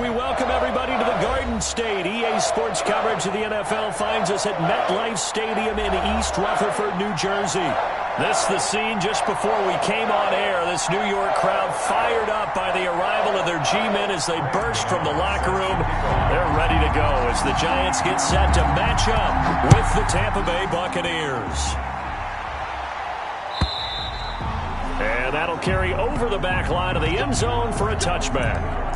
We welcome everybody to the Garden State. EA Sports coverage of the NFL finds us at MetLife Stadium in East Rutherford, New Jersey. This is the scene just before we came on air. This New York crowd fired up by the arrival of their G-men as they burst from the locker room. They're ready to go as the Giants get set to match up with the Tampa Bay Buccaneers. And that'll carry over the back line of the end zone for a touchback.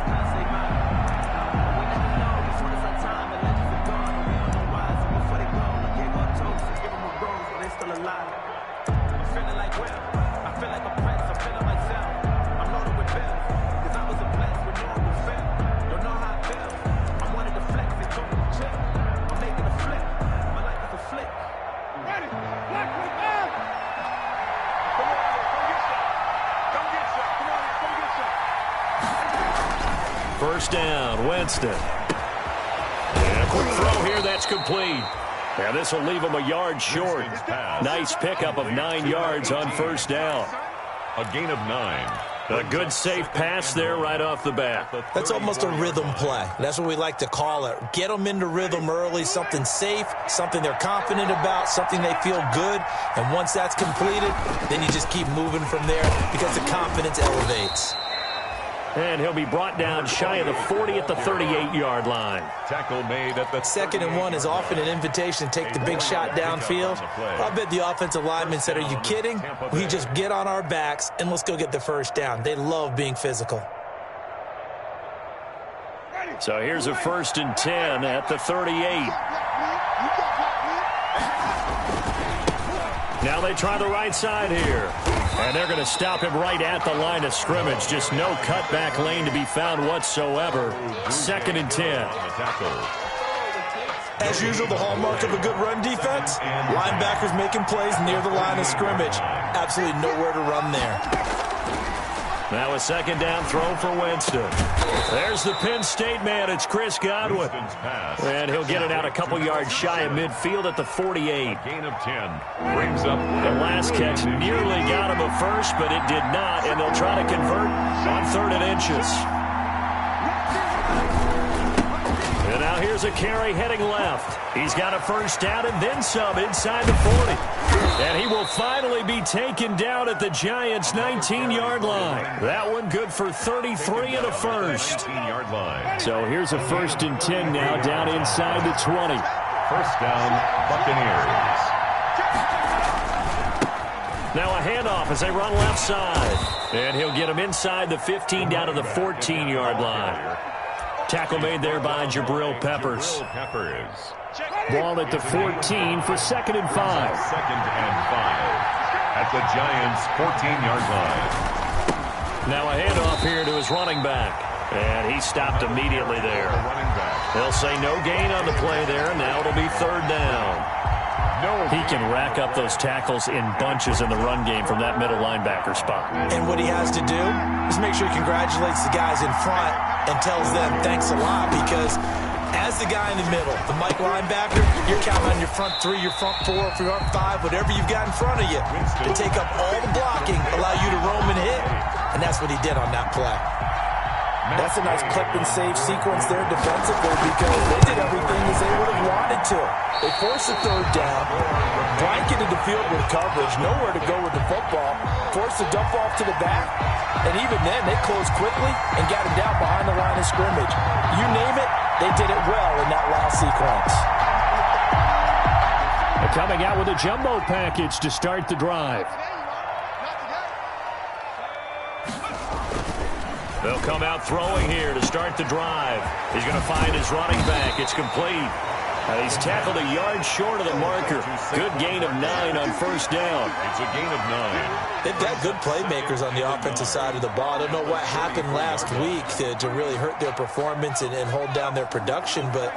First down, Winston. And a quick throw here, that's complete. And this will leave him a yard short. Nice pickup of 9 yards on first down. A gain of 9. A good, safe pass there right off the bat. That's almost a rhythm play. That's what we like to call it. Get them into rhythm early, something safe, something they're confident about, something they feel good. And once that's completed, then you just keep moving from there because the confidence elevates. And he'll be brought down shy of the 40 at the 38-yard line. Tackle made at the 2nd and 1 is often an invitation to take the big shot downfield. I bet the offensive lineman said, are you kidding? We just get on our backs and let's go get the first down. They love being physical. So here's a 1st and 10 at the 38. Now they try the right side here. And they're going to stop him right at the line of scrimmage. Just no cutback lane to be found whatsoever. 2nd and 10. As usual, the hallmark of a good run defense, linebackers making plays near the line of scrimmage. Absolutely nowhere to run there. Now a 2nd down throw for Winston. There's the Penn State man. It's Chris Godwin. And he'll get it out a couple yards shy of midfield at the 48. Gain of 10. Brings up the last catch nearly got him a first, but it did not. And they'll try to convert on 3rd and inches. And now here's a carry heading left. He's got a first down and then some inside the 40. And he will finally be taken down at the Giants' 19-yard line. That one good for 33 and a first. So here's a 1st and 10 now down inside the 20. First down, Buccaneers. Now a handoff as they run left side. And he'll get him inside the 15 down to the 14-yard line. Tackle made there by Jabril Peppers. Ball at the 14 for 2nd and 5. 2nd and 5 at the Giants' 14-yard line. Now a handoff here to his running back. And he stopped immediately there. They'll say no gain on the play there. Now it'll be 3rd down. He can rack up those tackles in bunches in the run game from that middle linebacker spot. And what he has to do is make sure he congratulates the guys in front and tells them thanks a lot, because as the guy in the middle, the Mike linebacker, you're counting on your front 3, your front 4, your front 5, whatever you've got in front of you to take up all the blocking, allow you to roam and hit. And that's what he did on that play. That's a nice clip and save sequence there defensively, because they did everything as they would have wanted to. They forced the 3rd down, blanketed the field with coverage, nowhere to go with the football, forced the dump off to the back, and even then they closed quickly and got him down behind the line of scrimmage. You name it, they did it well in that last sequence. They're coming out with a jumbo package to start the drive. They'll come out throwing here to start the drive. He's going to find his running back. It's complete. He's tackled a yard short of the marker. Good gain of 9 on first down. It's a gain of 9. They've got good playmakers on the offensive side of the ball. I don't know what happened last week to really hurt their performance and hold down their production, but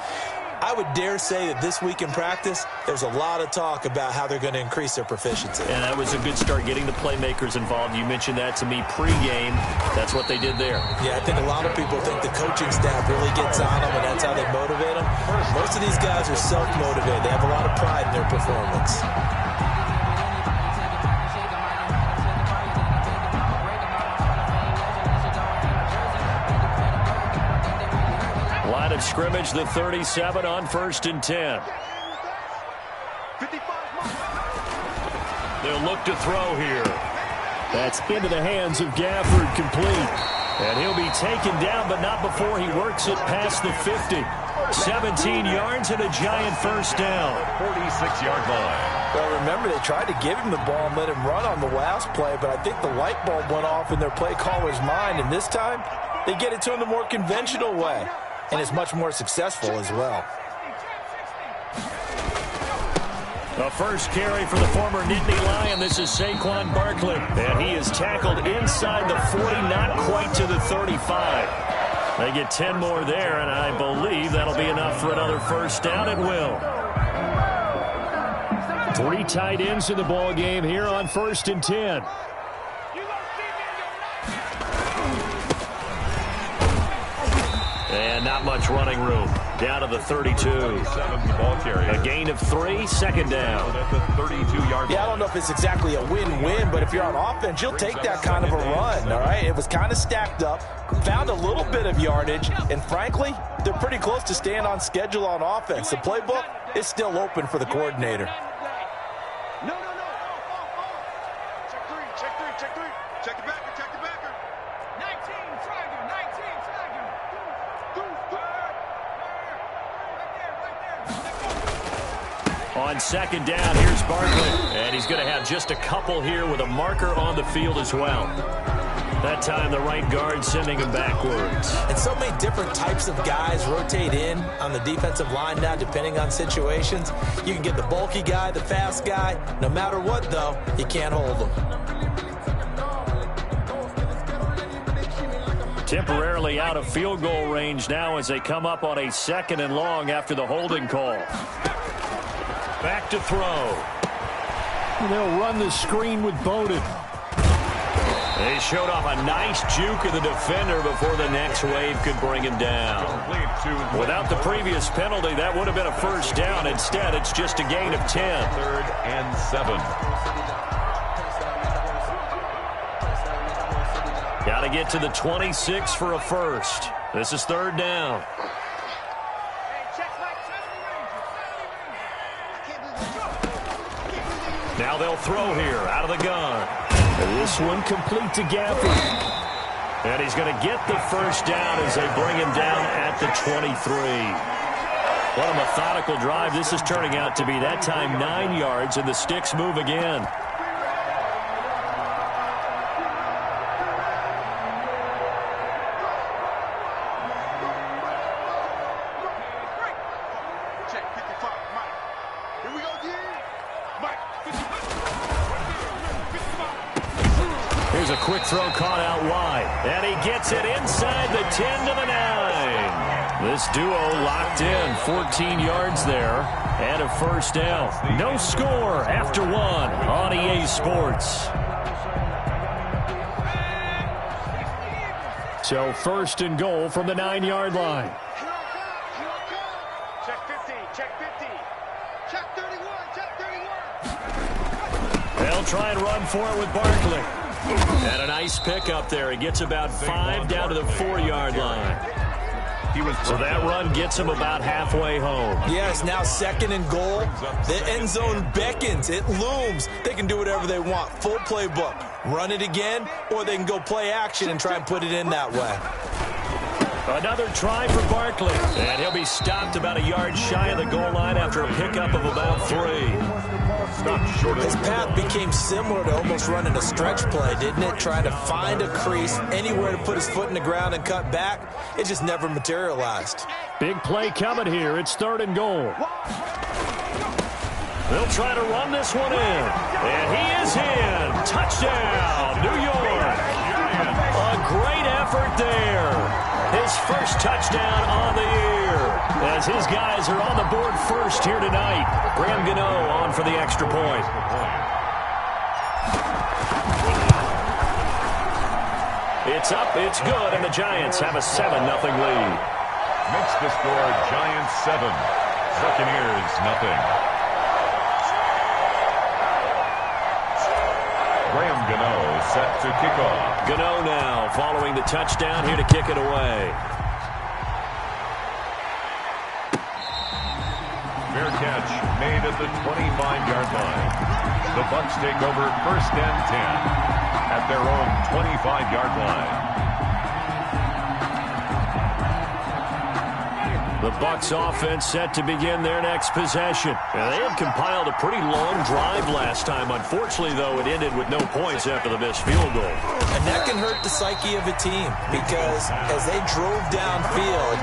I would dare say that this week in practice, there's a lot of talk about how they're going to increase their proficiency. And that was a good start, getting the playmakers involved. You mentioned that to me pregame. That's what they did there. Yeah, I think a lot of people think the coaching staff really gets on them, and that's how they motivate them. Most of these guys are self-motivated. They have a lot of pride in their performance. of scrimmage, the 37 on 1st and 10. They'll look to throw here. That's into the hands of Gafford, complete. And he'll be taken down, but not before he works it past the 50. 17 yards and a giant first down. 46-yard line. Well, remember, they tried to give him the ball and let him run on the last play, but I think the light bulb went off in their play caller's mind, and this time they get it to him the more conventional way, and it's much more successful as well. The first carry for the former Nittany Lion. This is Saquon Barkley. And he is tackled inside the 40, not quite to the 35. They get 10 more there, and I believe that'll be enough for another first down. It will. 3 tight ends in the ball game here on 1st and 10. And not much running room. Down to the 32. A gain of 3, second down. At the 32-yard line. Yeah, I don't know if it's exactly a win-win, but if you're on offense, you'll take that kind of a run, all right? It was kind of stacked up, found a little bit of yardage, and frankly, they're pretty close to staying on schedule on offense. The playbook is still open for the coordinator. Check the backer. 19, Trager, 19, Trager. Right there. On second down, here's Barkley. And he's going to have just a couple here with a marker on the field as well. That time, the right guard sending him backwards. And so many different types of guys rotate in on the defensive line now, depending on situations. You can get the bulky guy, the fast guy. No matter what, though, you can't hold them. Temporarily out of field goal range now as they come up on a 2nd and long after the holding call. Back to throw. And they'll run the screen with Bowden. They showed off a nice juke of the defender before the next wave could bring him down. Without the previous penalty, that would have been a first down. Instead, it's just a gain of 10. 3rd and 7. Got to get to the 26 for a first. This is 3rd down. Now they'll throw here out of the gun. And this one complete to Gafford. And he's going to get the first down as they bring him down at the 23. What a methodical drive this is turning out to be. That time 9 yards, and the sticks move again. Here's a quick throw caught out wide. And he gets it inside the 10 to the 9. This duo locked in. 14 yards there. And a first down. No score after 1 on EA Sports. So 1st and goal from the 9-yard line. Check 50, check 50. Check 31, check 31. They'll try and run for it with Barkley. And a nice pickup there. He gets about 5 down to the 4-yard line. So that run gets him about halfway home. Yes, now 2nd and goal. The end zone beckons. It looms. They can do whatever they want. Full playbook. Run it again, or they can go play action and try and put it in that way. Another try for Barkley. And he'll be stopped about a yard shy of the goal line after a pickup of about 3. His path became similar to almost running a stretch play, didn't it? Trying to find a crease, anywhere to put his foot in the ground and cut back. It just never materialized. Big play coming here. It's 3rd and goal. They'll try to run this one in. And he is in. Touchdown, New York. A great effort there. His first touchdown on the year. As his guys are on the board first here tonight. Graham Gano on for the extra point. It's up, it's good, and the Giants have a 7-0 lead. Makes the score Giants 7, Buccaneers nothing. Graham Gano set to kick off. Gano now following the touchdown here to kick it away. Fair catch made at the 25-yard line. The Bucs take over 1st and 10 at their own 25-yard line. The Bucs offense set to begin their next possession. Now, they had compiled a pretty long drive last time. Unfortunately, though, it ended with no points after the missed field goal. And that can hurt the psyche of a team because as they drove downfield,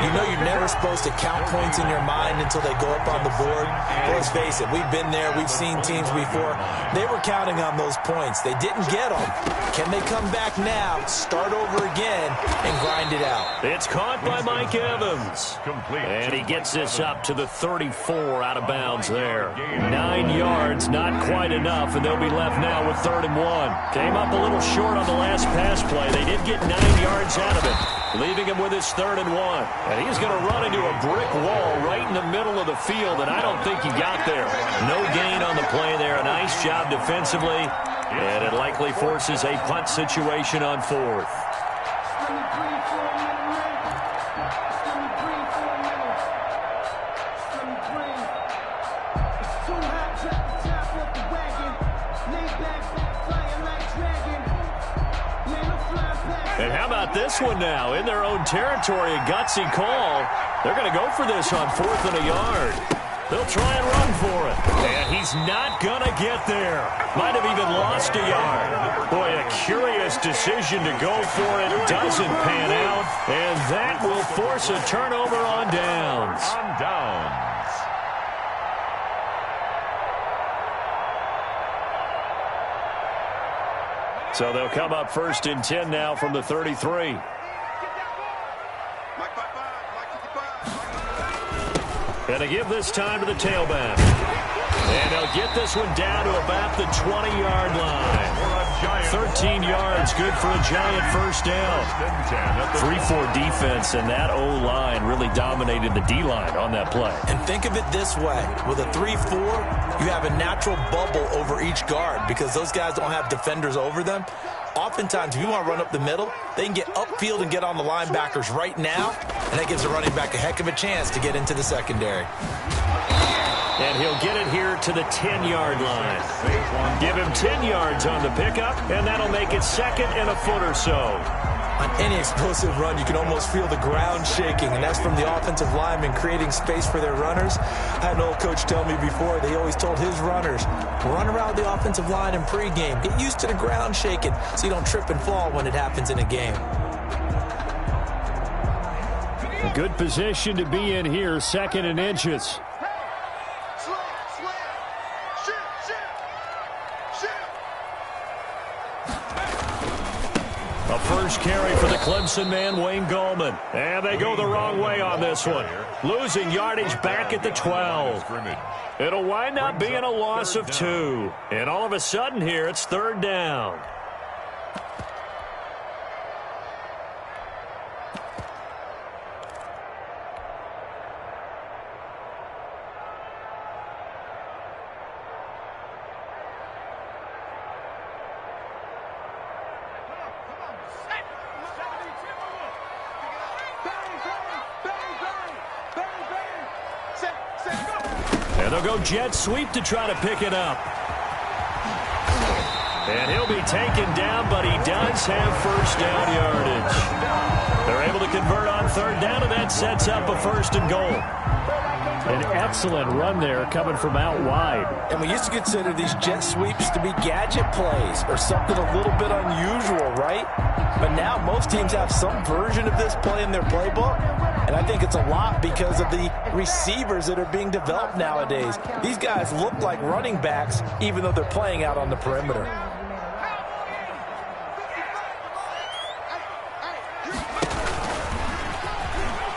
you know you're never supposed to count points in your mind until they go up on the board. Well, let's face it, we've been there. We've seen teams before. They were counting on those points. They didn't get them. Can they come back now, start over again, and grind it out? It's caught by Mike Evans. Complete. And he gets this up to the 34 out of bounds there. 9 yards, not quite enough, and they'll be left now with 3rd and 1. Came up a little short on the last pass play. They did get 9 yards out of it, leaving him with his 3rd and 1. And he's going to run into a brick wall right in the middle of the field, and I don't think he got there. No gain on the play there. A nice job defensively, and it likely forces a punt situation on 4th. And how about this one now? In their own territory, a gutsy call. They're going to go for this on 4th and a yard. They'll try and run for it. And he's not going to get there. Might have even lost a yard. Boy, a curious decision to go for it. Doesn't pan out. And that will force a turnover on downs. On downs. So they'll come up 1st and 10 now from the 33. And they give this time to the tailback. And they'll get this one down to about the 20-yard line. 13 yards, good for a Giant first down. 3-4 defense, and that O-line really dominated the D-line on that play. And think of it this way. With a 3-4, you have a natural bubble over each guard because those guys don't have defenders over them. Oftentimes, if you want to run up the middle, they can get upfield and get on the linebackers right now, and that gives the running back a heck of a chance to get into the secondary. And he'll get it here to the 10-yard line. Give him 10 yards on the pickup, and that'll make it 2nd and a foot or so. On any explosive run, you can almost feel the ground shaking, and that's from the offensive linemen creating space for their runners. I had an old coach tell me before, they always told his runners, run around the offensive line in pregame. Get used to the ground shaking so you don't trip and fall when it happens in a game. A good position to be in here, 2nd and inches. A first carry for the Clemson man, Wayne Gallman. And they go the wrong way on this one. Losing yardage back at the 12. It'll wind up being a loss of 2. And all of a sudden here, it's 3rd down. And they'll go jet sweep to try to pick it up. And he'll be taken down, but he does have first down yardage. They're able to convert on 3rd down, and that sets up a 1st and goal. An excellent run there coming from out wide. And we used to consider these jet sweeps to be gadget plays or something a little bit unusual, right? But now most teams have some version of this play in their playbook. And I think it's a lot because of the receivers that are being developed nowadays. These guys look like running backs even though they're playing out on the perimeter.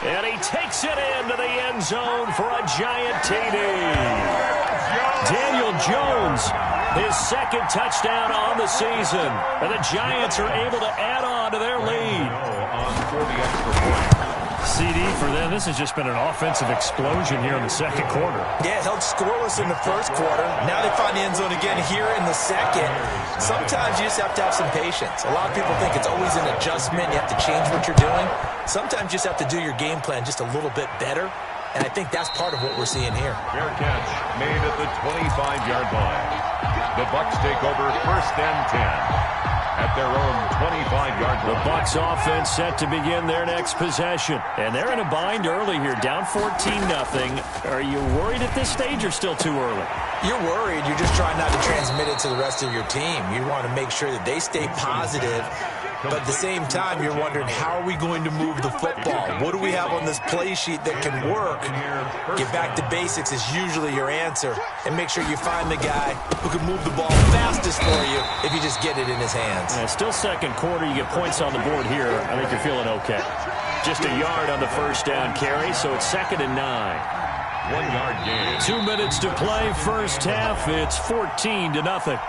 And he takes it into the end zone for a Giant TD. Daniel Jones, his 2nd touchdown on the season. And the Giants are able to add on to their lead. CD for them. This has just been an offensive explosion here in the 2nd quarter. Yeah, held scoreless in the 1st quarter. Now they find the end zone again here in the 2nd. Sometimes you just have to have some patience. A lot of people think it's always an adjustment. You have to change what you're doing. Sometimes you just have to do your game plan just a little bit better. And I think that's part of what we're seeing here. Fair catch made at the 25-yard line. The Bucs take over 1st and 10 at their own 25-yard line. The Bucs offense set to begin their next possession. And they're in a bind early here, down 14-0. Are you worried at this stage or still too early? You're worried. You're just trying not to transmit it to the rest of your team. You want to make sure that they stay positive. But at the same time, you're wondering, how are we going to move the football? What do we have on this play sheet that can work? Get back to basics is usually your answer. And make sure you find the guy who can move the ball fastest for you if you just get it in his hands. Still second quarter, you get points on the board here. I think you're feeling okay. Just a yard on the first down carry, so it's 2nd and 9. 1-yard gain. 2 minutes to play, first half. It's 14-0.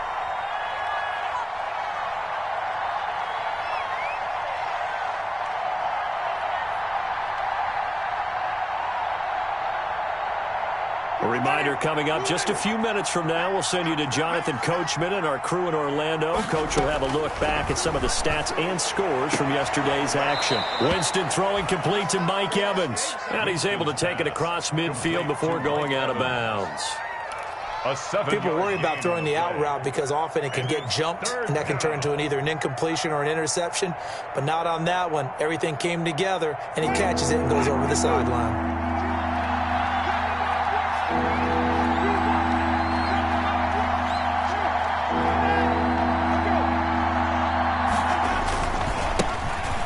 A reminder coming up just a few minutes from now. We'll send you to Jonathan Coachman and our crew in Orlando. Coach will have a look back at some of the stats and scores from yesterday's action. Winston throwing complete to Mike Evans. And he's able to take it across midfield before going out of bounds. People worry about throwing the out route because often it can get jumped, and that can turn into either an incompletion or an interception. But not on that one. Everything came together, and he catches it and goes over the sideline.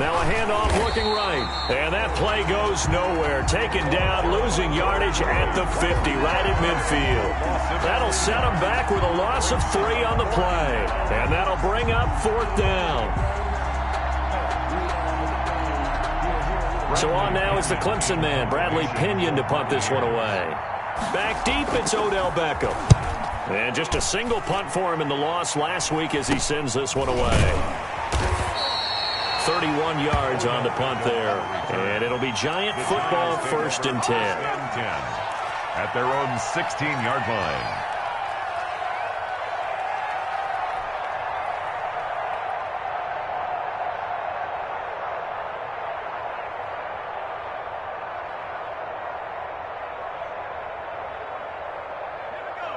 Now a handoff looking right. And that play goes nowhere. Taken down, losing yardage at the 50, right at midfield. That'll set him back with a loss of 3 on the play. And that'll bring up 4th down. So on now is the Clemson man, Bradley Pinion, to punt this one away. Back deep, it's Odell Beckham. And just a single punt for him in the loss last week as he sends this one away. 31 yards on the punt there. And it'll be Giant football, 1st and 10. At their own 16-yard line.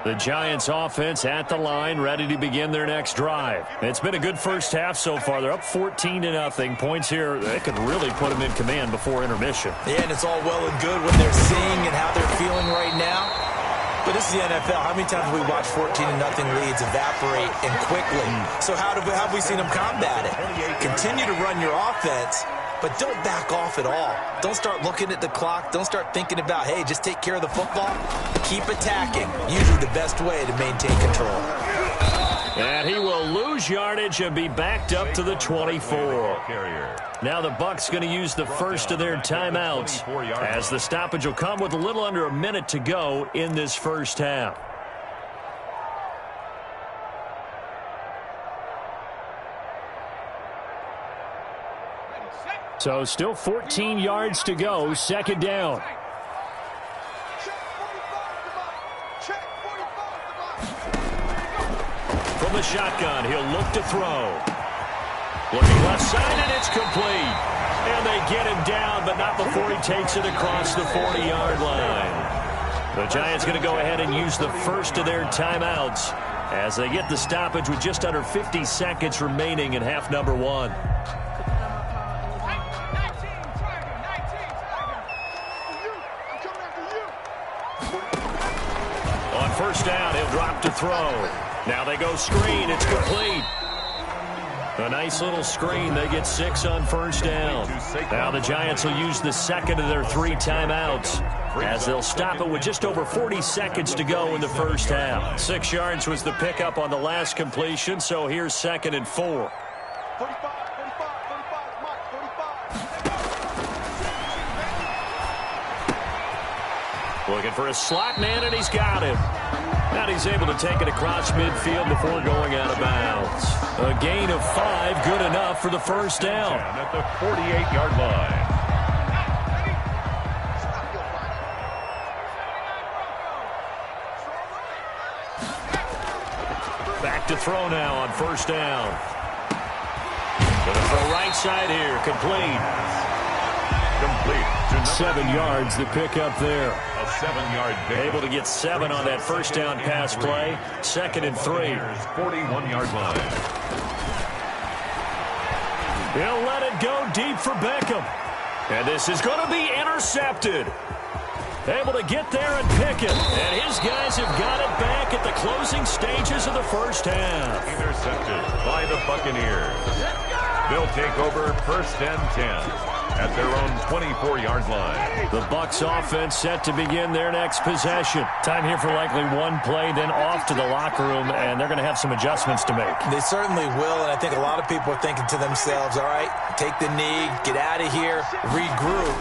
The Giants offense at the line, ready to begin their next drive. It's been a good first half so far. They're up 14-0. Points here, they could really put them in command before intermission. Yeah, and it's all well and good what they're seeing and how they're feeling right now. But this is the NFL. How many times have we watched 14-0 leads evaporate and quickly? So how have we seen them combat it? Continue to run your offense, but don't back off at all. Don't start looking at the clock. Don't start thinking about, hey, just take care of the football. Keep attacking. Usually the best way to maintain control. And he will lose yardage and be backed up to the 24. Now the Bucs going to use the first of their timeouts as the stoppage will come with a little under a minute to go in this first half. So still 14 yards to go, 2nd down. From the shotgun, he'll look to throw. Looking left side, and it's complete. And they get him down, but not before he takes it across the 40-yard line. The Giants going to go ahead and use the first of their timeouts as they get the stoppage with just under 50 seconds remaining in half number 1. On first down, he'll drop to throw. Now they go screen. It's complete. A nice little screen. They get 6 on first down. Now the Giants will use the second of their 3 timeouts as they'll stop it with just over 40 seconds to go in the first half. 6 yards was the pickup on the last completion, so here's 2nd and 4. 45. Looking for a slot man, and he's got him. And he's able to take it across midfield before going out of bounds. A gain of 5, good enough for the first down. At the 48-yard line. Back to throw now on first down. Going to throw right side here, complete. Complete to 7 yards, the pickup there. A 7-yard pick. Able to get 7 on that first down pass play. 2nd and 3. 41-yard line. He'll let it go deep for Beckham. And this is going to be intercepted. Able to get there and pick it. And his guys have got it back at the closing stages of the first half. Intercepted by the Buccaneers. They'll take over 1st and 10 at their own 24-yard line. The Bucs offense set to begin their next possession. Time here for likely one play, then off to the locker room, and they're going to have some adjustments to make. They certainly will, and I think a lot of people are thinking to themselves, all right, take the knee, get out of here, regroup.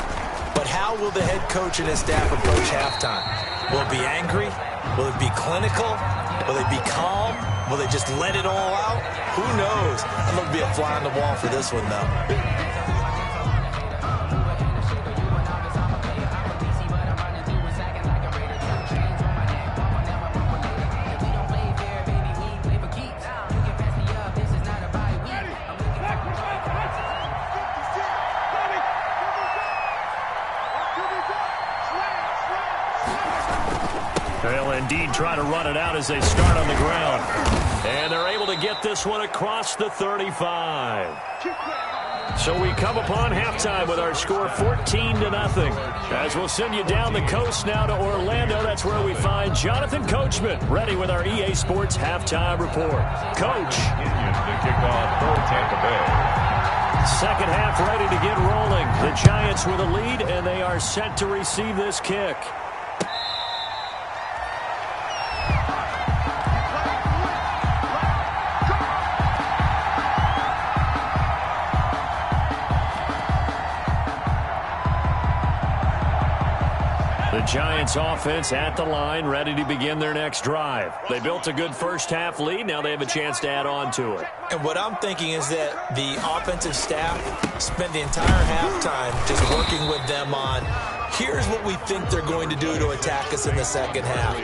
But how will the head coach and his staff approach halftime? Will it be angry? Will it be clinical? Will they be calm? Will they just let it all out? Who knows? I'm going to be a fly on the wall for this one, though. They'll indeed try to run it out as they start on the ground. And they're able to get this one across the 35. So we come upon halftime with our score 14-0. As we'll send you down the coast now to Orlando, that's where we find Jonathan Coachman ready with our EA Sports halftime report. Coach. To kick off for Tampa Bay. Second half ready to get rolling. The Giants with a lead, and they are set to receive this kick. Giants offense at the line, ready to begin their next drive. They built a good first half lead. Now they have a chance to add on to it. And what I'm thinking is that the offensive staff spent the entire halftime just working with them on, here's what we think they're going to do to attack us in the second half.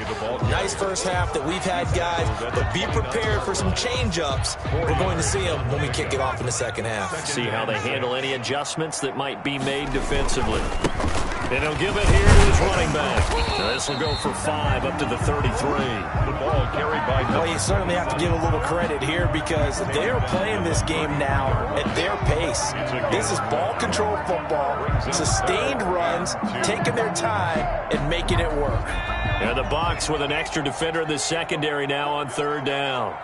Nice first half that we've had, guys, but be prepared for some change-ups. We're going to see them when we kick it off in the second half. See how they handle any adjustments that might be made defensively. And he'll give it here to his running back. This will go for 5 up to the 33. The ball carried by... Well, you certainly have to give a little credit here because they're playing this game now at their pace. This is ball control football, sustained runs, taking their time, and making it work. And the Bucs with an extra defender in the secondary now on 3rd down.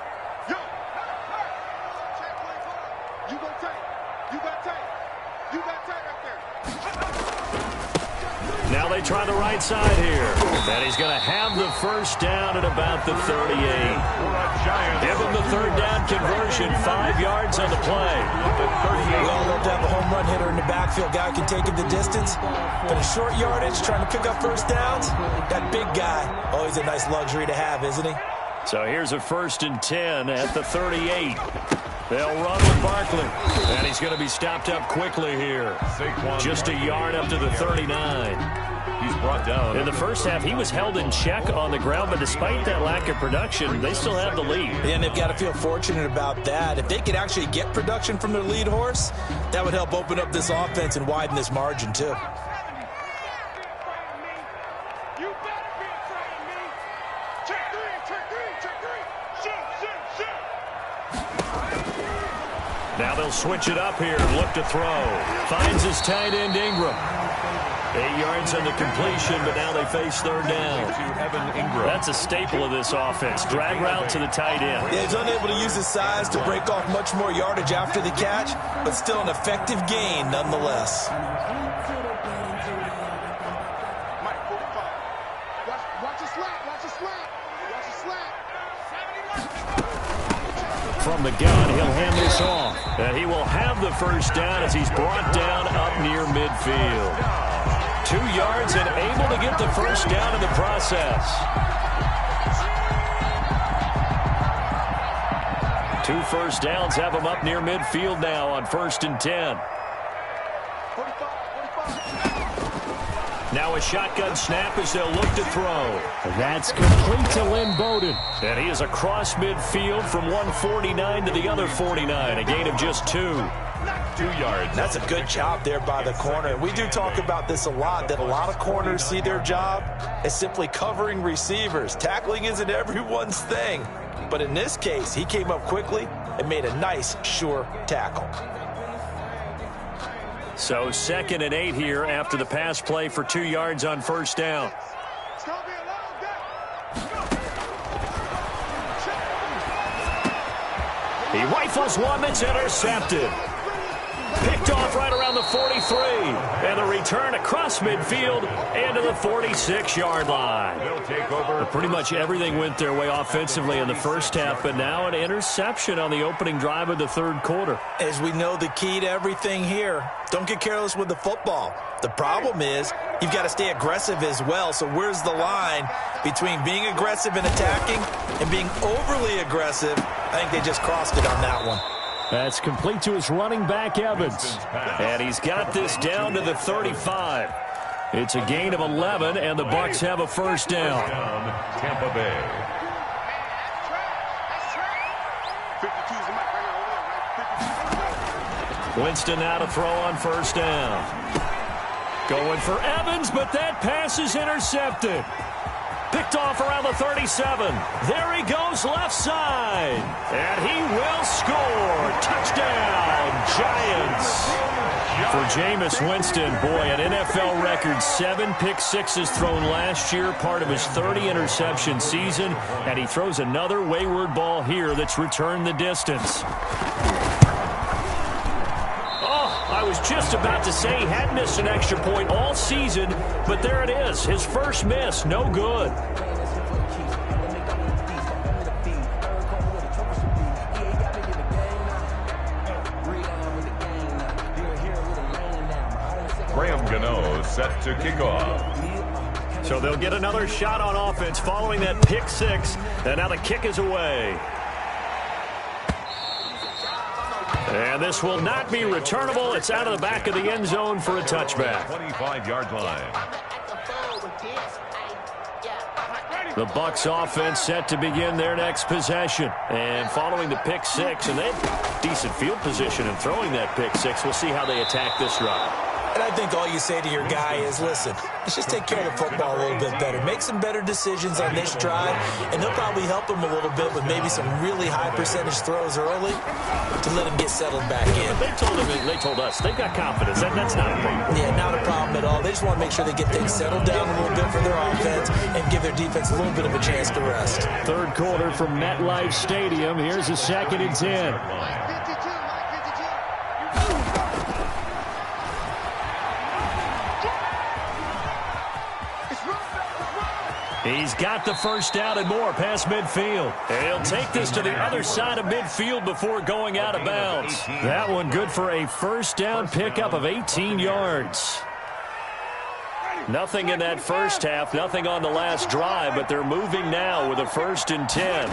Now they try the right side here. And he's going to have the first down at about the 38. Give him the 3rd down conversion. 5 yards on the play. We all love to have a home run hitter in the backfield. Guy can take it the distance. But in short yardage, trying to pick up first downs, that big guy, always a nice luxury to have, isn't he? So here's a 1st and 10 at the 38. They'll run with Barkley. And he's going to be stopped up quickly here. Just a yard up to the 39. He's brought down. In the first half, he was held in check on the ground, but despite that lack of production, they still have the lead. And they've got to feel fortunate about that. If they could actually get production from their lead horse, that would help open up this offense and widen this margin, too. Now they'll switch it up here and look to throw. Finds his tight end Ingram. 8 yards on the completion, but now they face 3rd down. That's a staple of this offense. Drag route to the tight end. Yeah, he's unable to use his size to break off much more yardage after the catch, but still an effective gain nonetheless. From the gun, he'll hand this off. And he will have the first down as he's brought down up near midfield. 2 yards and able to get the first down in the process. 2 first downs have him up near midfield now on 1st and 10. Now a shotgun snap as they'll look to throw. That's complete to Lynn Bowden. And he is across midfield from one 49 to the other 49. A gain of just 2. 2 yards. That's a good job there by the corner. We do talk about this a lot, that a lot of corners see their job as simply covering receivers. Tackling isn't everyone's thing. But in this case, he came up quickly and made a nice, sure tackle. So 2nd and 8 here after the pass play for 2 yards on first down. It's going to be a long day. He rifles one that's intercepted. Picked off right around the 43. And the return across midfield and to the 46-yard line. They'll take over. Pretty much everything went their way offensively in the first half, but now an interception on the opening drive of the third quarter. As we know, the key to everything here, don't get careless with the football. The problem is you've got to stay aggressive as well. So where's the line between being aggressive and attacking and being overly aggressive? I think they just crossed it on that one. That's complete to his running back, Evans. And he's got this down to the 35. It's a gain of 11, and the Bucs have a first down. Tampa Bay. Winston now to throw on first down. Going for Evans, but that pass is intercepted. Picked off around the 37. There he goes left side. And he will score. Touchdown, Giants. For Jameis Winston, boy, an NFL record 7 pick-sixes thrown last year, part of his 30-interception season. And he throws another wayward ball here that's returned the distance. I was just about to say he had missed an extra point all season, but there it is. His first miss, no good. Graham Gano set to kick off. So they'll get another shot on offense following that pick six, and now the kick is away. And this will not be returnable. It's out of the back of the end zone for a touchback. 25-yard line. The Bucs offense set to begin their next possession. And following the pick six, and they have decent field position in throwing that pick six. We'll see how they attack this drive. And I think all you say to your guy is, listen, let's just take care of the football a little bit better. Make some better decisions on this drive, and they'll probably help him a little bit with maybe some really high percentage throws early to let him get settled back in. They told us they've got confidence. That's not a problem. Yeah, not a problem at all. They just want to make sure they get things settled down a little bit for their offense and give their defense a little bit of a chance to rest. Third quarter from MetLife Stadium. Here's a 2nd and 10. He's got the first down and more past midfield. He'll take this to the other side of midfield before going out of bounds. That one good for a first down pickup of 18 yards. Nothing in that first half, nothing on the last drive, but they're moving now with a 1st and 10.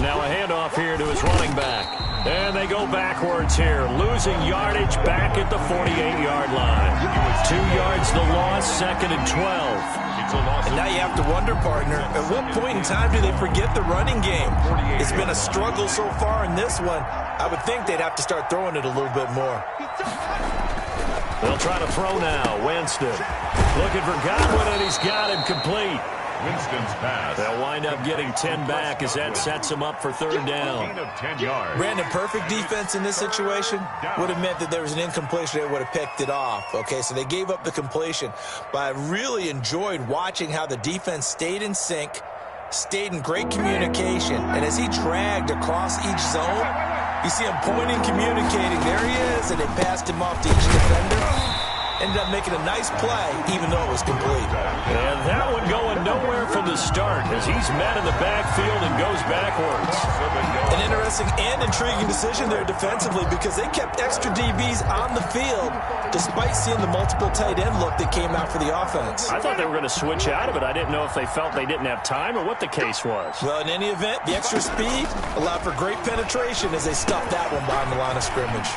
Now a handoff here to his running back. And they go backwards here, losing yardage back at the 48-yard line. 2 yards the loss, 2nd and 12. And now you have to wonder, partner, at what point in time do they forget the running game? It's been a struggle so far in this one. I would think they'd have to start throwing it a little bit more. They'll try to throw now. Winston looking for Godwin, and he's got him complete. Winston's pass. They'll wind up getting 10 back as that sets them up for 3rd down. Gain of 10 yards. Brandon, perfect defense in this situation would have meant that there was an incompletion. They would have picked it off. Okay, so they gave up the completion. But I really enjoyed watching how the defense stayed in sync, stayed in great communication. And as he dragged across each zone, you see him pointing, communicating. There he is, and they passed him off to each defender. Ended up making a nice play, even though it was complete. And that one going nowhere from the start as he's met in the backfield and goes backwards. An interesting and intriguing decision there defensively because they kept extra DBs on the field despite seeing the multiple tight end look that came out for the offense. I thought they were going to switch out of it. I didn't know if they felt they didn't have time or what the case was. Well, in any event, the extra speed allowed for great penetration as they stuffed that one behind the line of scrimmage.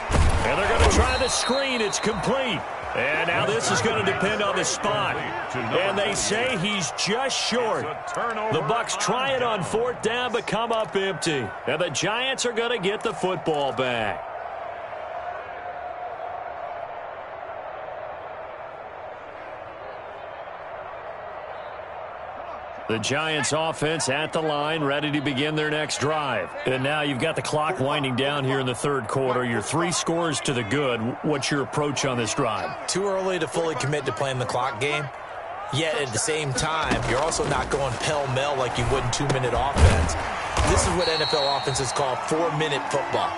And they're going to try the screen. It's complete. And now this is going to depend on the spot. And they say he's just short. The Bucs try it on 4th down but come up empty. And the Giants are going to get the football back. The Giants offense at the line, ready to begin their next drive. And now you've got the clock winding down here in the third quarter. You're 3 scores to the good. What's your approach on this drive? Too early to fully commit to playing the clock game. Yet at the same time, you're also not going pell-mell like you would in 2-minute offense. This is what NFL offenses call 4-minute football.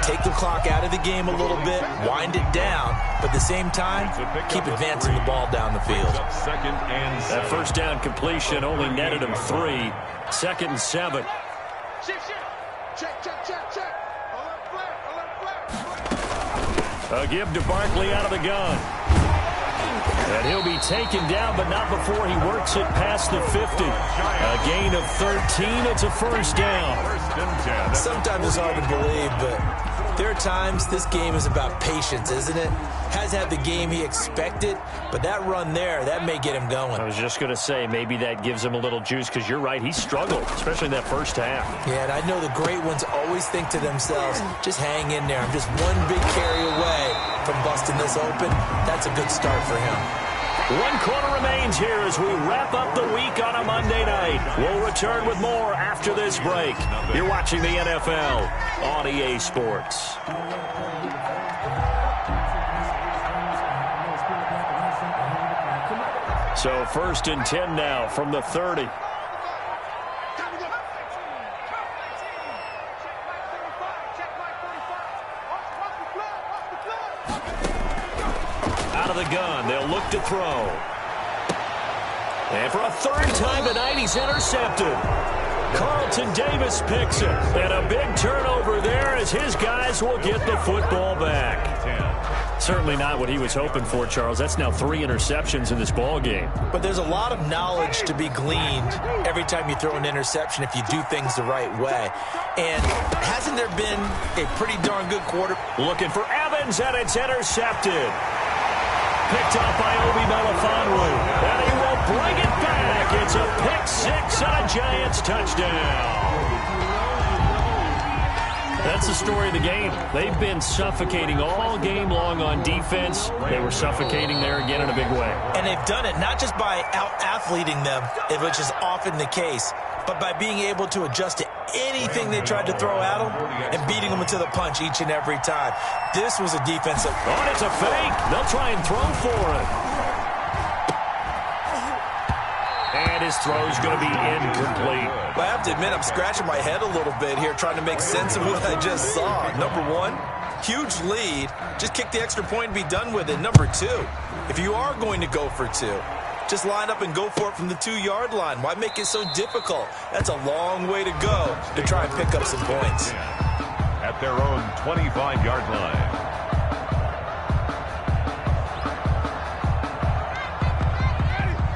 Take the clock out of the game a little bit, wind it down, but at the same time, keep advancing the ball down the field. That first down completion only netted him 3. 2nd and 7. A give to Barkley out of the gun. And he'll be taken down, but not before he works it past the 50. A gain of 13. It's a first down. Sometimes it's hard to believe, but there are times this game is about patience, isn't it? Has had the game he expected, but that run there, that may get him going. I was just going to say, maybe that gives him a little juice, because you're right, he struggled, especially in that first half. Yeah, and I know the great ones always think to themselves, just hang in there. I'm just one big carry away from busting this open. That's a good start for him. 1 quarter remains here as we wrap up the week on a Monday night. We'll return with more after this break. You're watching the NFL on EA Sports. So 1st and 10 now from the 30. Out of the gun, they'll look to throw. And for a 3rd time tonight, he's intercepted. Carlton Davis picks it. And a big turnover there as his guys will get the football back. Certainly not what he was hoping for, Charles. That's now 3 interceptions in this ball game. But there's a lot of knowledge to be gleaned every time you throw an interception if you do things the right way. And hasn't there been a pretty darn good quarter? Looking for Evans, and it's intercepted. Picked up by Obi Melifonwu. And he will bring it back. It's a pick-6 and a Giants touchdown. That's the story of the game. They've been suffocating all game long on defense. They were suffocating there again in a big way. And they've done it not just by out-athleting them, which is often the case, but by being able to adjust to anything they tried to throw at them and beating them into the punch each and every time. This was a defensive... Oh, it's a fake. They'll try and throw for it. And his throw's going to be incomplete. I have to admit, I'm scratching my head a little bit here trying to make sense of what I just saw. Number 1, huge lead. Just kick the extra point and be done with it. Number 2, if you are going to go for 2, just line up and go for it from the 2-yard line. Why make it so difficult? That's a long way to go to try and pick up some points. At their own 25-yard line.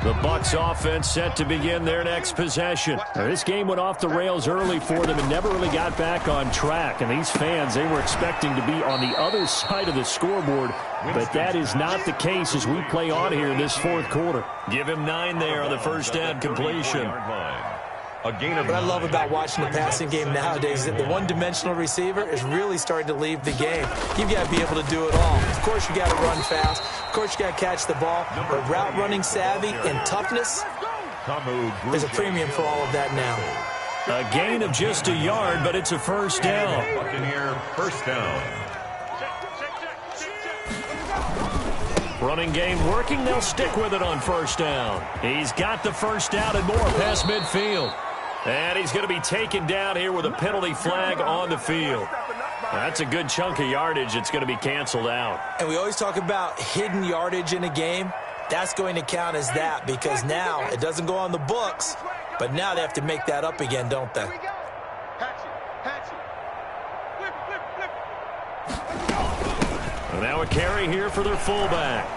The Bucs offense set to begin their next possession. Now, this game went off the rails early for them and never really got back on track. And these fans, they were expecting to be on the other side of the scoreboard. But that is not the case as we play on here in this 4th quarter. Give him 9 there on the first down completion. A gain of what I love about watching the passing game nowadays is that the one-dimensional receiver is really starting to leave the game. You've got to be able to do it all. Of course, you got to run fast. Of course, you got to catch the ball. But route running savvy and toughness, there's a premium for all of that now. A gain of just a yard, but it's a first down. Buccaneer first down. Running game working. They'll stick with it on first down. He's got the first down and more past midfield. And he's going to be taken down here with a penalty flag on the field. That's a good chunk of yardage. It's going to be canceled out. And we always talk about hidden yardage in a game. That's going to count as that because now it doesn't go on the books, but now they have to make that up again, don't they? And now a carry here for their fullback.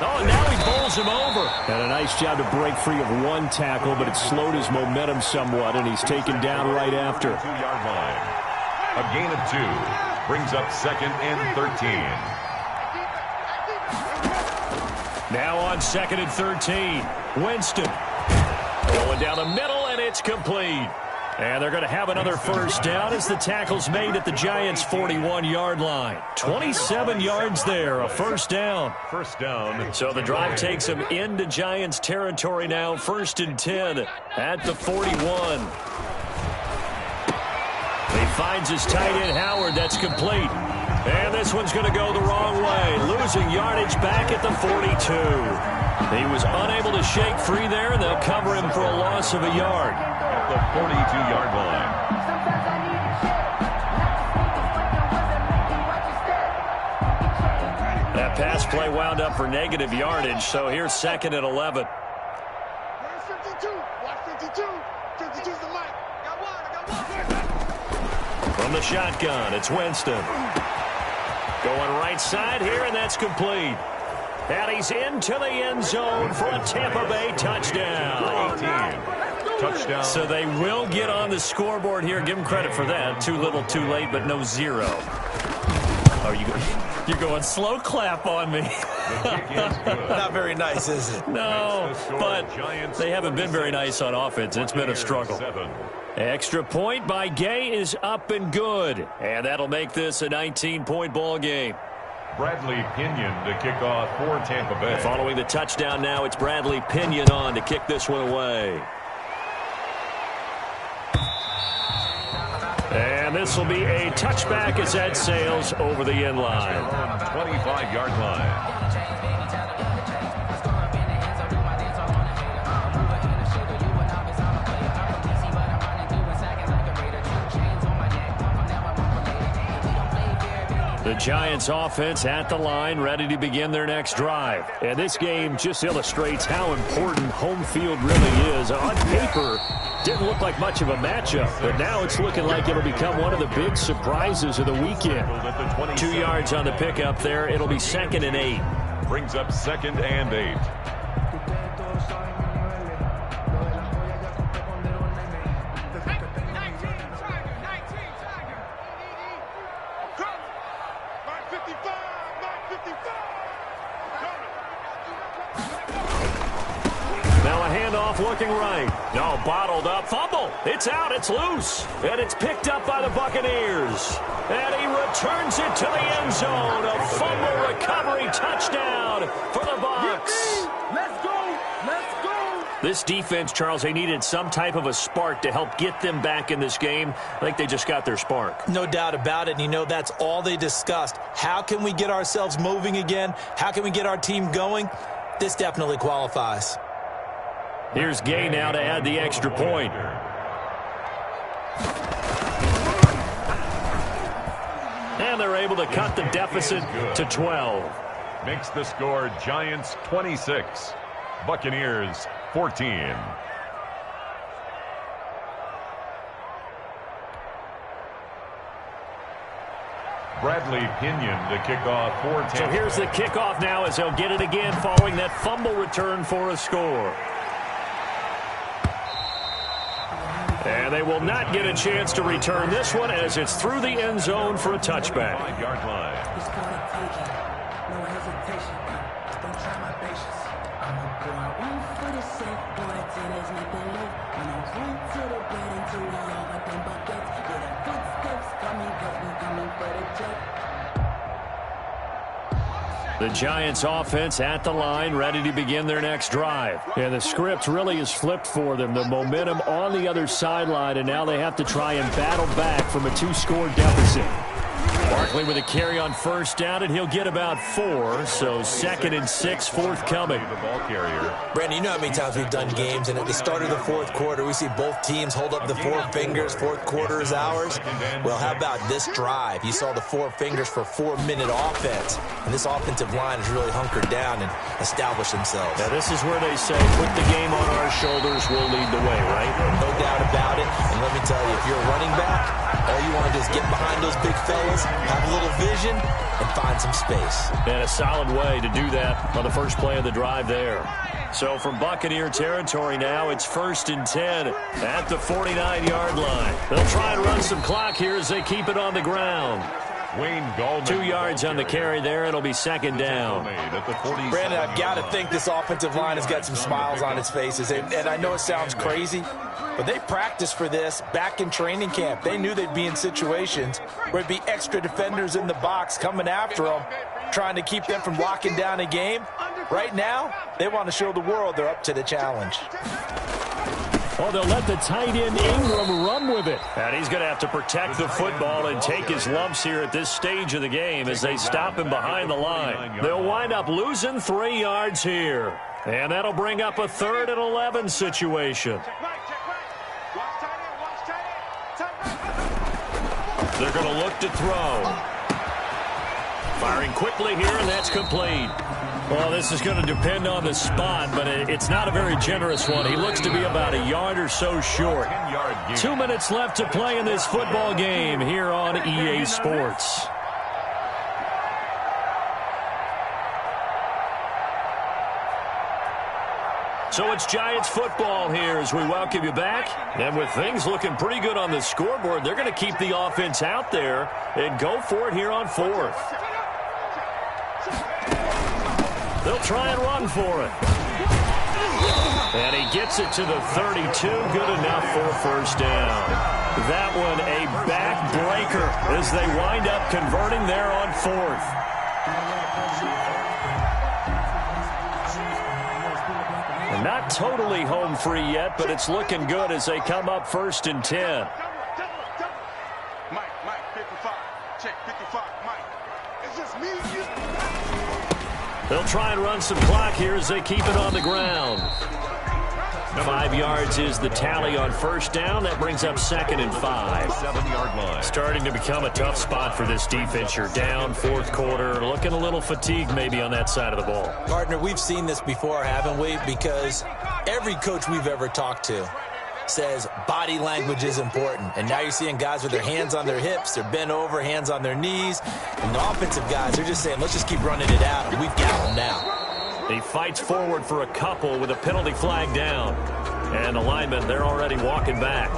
Oh, and now he bowls him over. And a nice job to break free of 1 tackle, but it slowed his momentum somewhat, and he's taken down right after. 2-yard line. A gain of 2 brings up 2nd and 13. Now on 2nd and 13. Winston going down the middle, and it's complete. And they're going to have another first down as the tackle's made at the Giants' 41-yard line. 27 yards there, a first down. First down. So the drive takes him into Giants territory now, 1st and 10 at the 41. He finds his tight end, Howard. That's complete. And this one's going to go the wrong way, losing yardage back at the 42. He was unable to shake free there, and they'll cover him for a loss of a yard. At the 42-yard line. That pass play wound up for negative yardage, so here's 2nd and 11. Where's 52? Watch 52. 52's the mic. Got one. From the shotgun, it's Winston. Going right side here, and that's complete. And he's into the end zone for a Tampa Bay touchdown. Touchdown. So they will get on the scoreboard here. Give them credit for that. Too little, too late, but no zero. Oh, you're going slow clap on me. Not very nice, is it? No, but they haven't been very nice on offense. It's been a struggle. Extra point by Gay is up and good. And that'll make this a 19-point ball game. Bradley Pinion to kick off for Tampa Bay. Following the touchdown now, it's Bradley Pinion on to kick this one away. And this will be a touchback as that sails over the end line. 25-yard line. The Giants offense at the line, ready to begin their next drive. And this game just illustrates how important home field really is. On paper, didn't look like much of a matchup, but now it's looking like it'll become one of the big surprises of the weekend. 2 yards on the pickup there. It'll be 2nd and 8. Brings up 2nd and 8. Looking right. No, bottled up. Fumble. It's out. It's loose. And it's picked up by the Buccaneers. And he returns it to the end zone. A fumble recovery touchdown for the Bucs. Let's go. Let's go. This defense, Charles, they needed some type of a spark to help get them back in this game. I think they just got their spark. No doubt about it. And you know that's all they discussed. How can we get ourselves moving again? How can we get our team going? This definitely qualifies. Here's Gay now to add the extra point. And they're able to cut the deficit to 12. Makes the score Giants 26, Buccaneers 14. Bradley Pinion to kick off for Tampa. So here's the kickoff now as they'll get it again following that fumble return for a score. And they will not get a chance to return this one as it's through the end zone for a touchback. 5-yard line. The Giants offense at the line, ready to begin their next drive. And the script really is flipped for them. The momentum on the other sideline, and now they have to try and battle back from a 2-score deficit. Barkley with a carry on first down, and he'll get about 4. So 2nd and 6 forthcoming. The ball carrier. Brandon, you know how many times we've done games, and at the start of the fourth quarter, we see both teams hold up the 4 fingers. Fourth quarter is ours. Well, how about this drive? You saw the 4 fingers for 4-minute offense, and this offensive line has really hunkered down and established themselves. Now, this is where they say, put the game on our shoulders, we'll lead the way, right? No doubt about it. And let me tell you, if you're a running back, all you want to do is get behind those big fellas, have a little vision, and find some space. And a solid way to do that on the first play of the drive there. So from Buccaneer territory now, it's 1st and 10 at the 49-yard line. They'll try and run some clock here as they keep it on the ground. 2 yards on the carry there. It'll be second down. Brandon, I've got to think this offensive line has got some smiles on its faces. And I know it sounds crazy, but they practiced for this back in training camp. They knew they'd be in situations where it'd be extra defenders in the box coming after them, trying to keep them from locking down a game. Right now, they want to show the world they're up to the challenge. Oh, they'll let the tight end Ingram run with it. And he's going to have to protect the football and take his lumps here at this stage of the game as they stop him behind the line. They'll wind up losing 3 yards here. And that'll bring up a 3rd and 11 situation. They're going to look to throw. Firing quickly here, and that's complete. Well, this is going to depend on the spot, but it's not a very generous one. He looks to be about a yard or so short. 2 minutes left to play in this football game here on EA Sports. So it's Giants football here as we welcome you back. And with things looking pretty good on the scoreboard, they're going to keep the offense out there and go for it here on 4th. They'll try and run for it. And he gets it to the 32. Good enough for a first down. That one a backbreaker as they wind up converting there on 4th. And not totally home free yet, but it's looking good as they come up 1st and 10. Mike, 55. Check 55, Mike. It's just me and you. They'll try and run some clock here as they keep it on the ground. 5 yards is the tally on first down. That brings up 2nd and 5. 7-yard line. Starting to become a tough spot for this defense. You're down 4th quarter. Looking a little fatigued maybe on that side of the ball. Partner, we've seen this before, haven't we? Because every coach we've ever talked to says body language is important. And now you're seeing guys with their hands on their hips, they're bent over, hands on their knees. And the offensive guys, they're just saying, let's just keep running it out, and we've got them now. He fights forward for a couple with a penalty flag down. And the linemen, they're already walking back.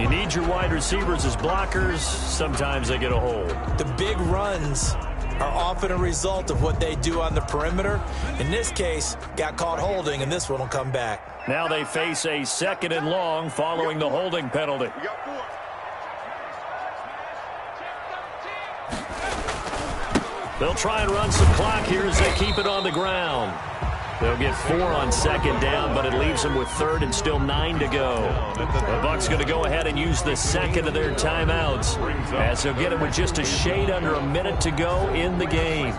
You need your wide receivers as blockers. Sometimes they get a hold. The big runs are often a result of what they do on the perimeter. In this case, got caught holding, and this one will come back. Now they face a 2nd and long following the holding penalty. They'll try and run some clock here as they keep it on the ground. They'll get 4 on 2nd down, but it leaves them with 3rd and still 9 to go. The Bucs going to go ahead and use the 2nd of their timeouts as they'll get it with just a shade under a minute to go in the game.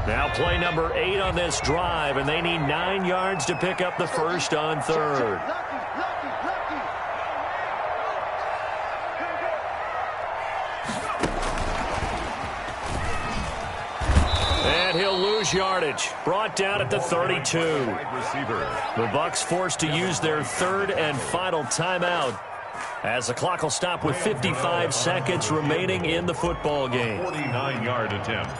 Now play number 8 on this drive, and they need 9 yards to pick up the first on 3rd. And he'll lose yardage. Brought down at the 32. The Bucs forced to use their 3rd and final timeout as the clock will stop with 55 seconds remaining in the football game. 49-yard attempt.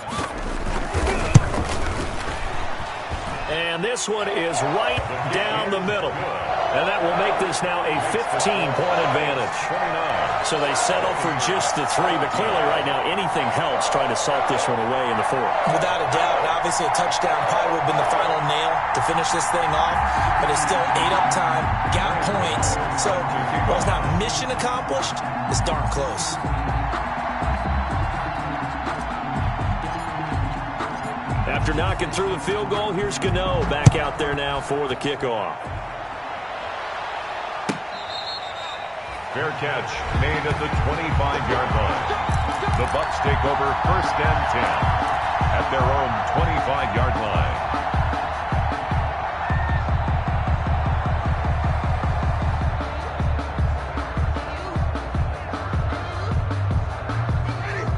And this one is right down the middle. And that will make this now a 15-point advantage. So they settle for just the 3, but clearly right now anything helps trying to salt this one away in the 4th. Without a doubt, obviously a touchdown probably would have been the final nail to finish this thing off, but it's still 8 up time, got points. So while it's not mission accomplished, it's darn close. After knocking through the field goal, here's Gano back out there now for the kickoff. Fair catch made at the 25-yard line. The Bucs take over 1st and 10 at their own 25-yard line.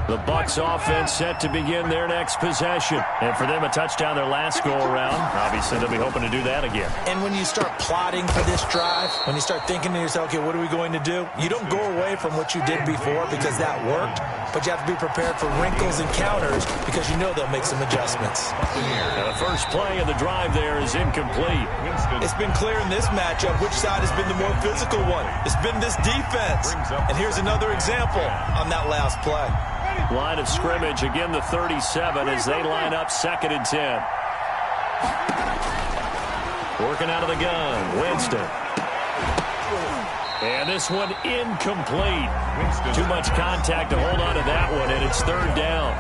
The Bucs offense set to begin their next possession. And for them, a touchdown their last go-around. Obviously, they'll be hoping to do that again. And when you start plotting for this drive, when you start thinking to yourself, okay, what are we going to do? You don't go away from what you did before because that worked, but you have to be prepared for wrinkles and counters because you know they'll make some adjustments. Now, the first play of the drive there is incomplete. It's been clear in this matchup which side has been the more physical one. It's been this defense. And here's another example on that last play. Line of scrimmage, again the 37 as they line up 2nd and 10. Working out of the gun, Winston. And this one incomplete. Too much contact to hold on to that one, and it's 3rd down.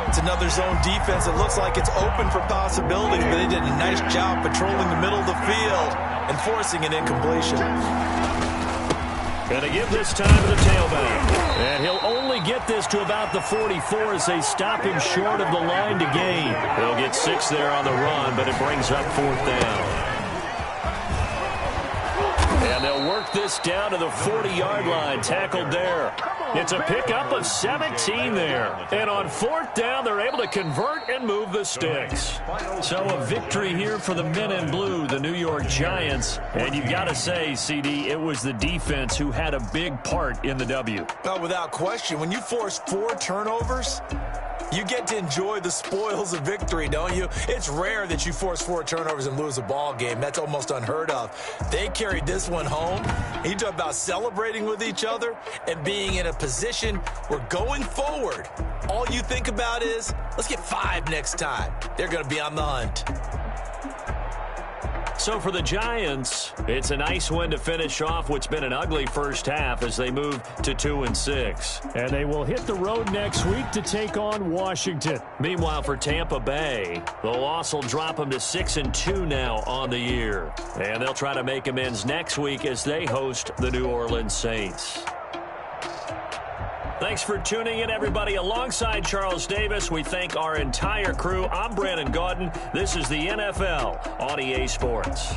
It's another zone defense. It looks like it's open for possibilities, but they did a nice job patrolling the middle of the field and forcing an incompletion. Going to give this time to the tailback. And he'll only get this to about the 44 as they stop him short of the line to gain. He'll get 6 there on the run, but it brings up 4th down. And they'll work this down to the 40-yard line, tackled there. It's a pickup of 17 there. And on 4th down, they're able to convert and move the sticks. So a victory here for the men in blue, the New York Giants. And you've got to say, CD, it was the defense who had a big part in the W. Well, without question, when you force 4 turnovers, you get to enjoy the spoils of victory, don't you? It's rare that you force 4 turnovers and lose a ball game. That's almost unheard of. They carried this one home. You talk about celebrating with each other and being in a position where going forward, all you think about is, let's get 5 next time. They're going to be on the hunt. So for the Giants, it's a nice win to finish off what's been an ugly first half as they move to 2-6. And they will hit the road next week to take on Washington. Meanwhile, for Tampa Bay, the loss will drop them to 6-2 now on the year. And they'll try to make amends next week as they host the New Orleans Saints. Thanks for tuning in, everybody. Alongside Charles Davis, we thank our entire crew. I'm Brandon Gaudin. This is the NFL on EA Sports.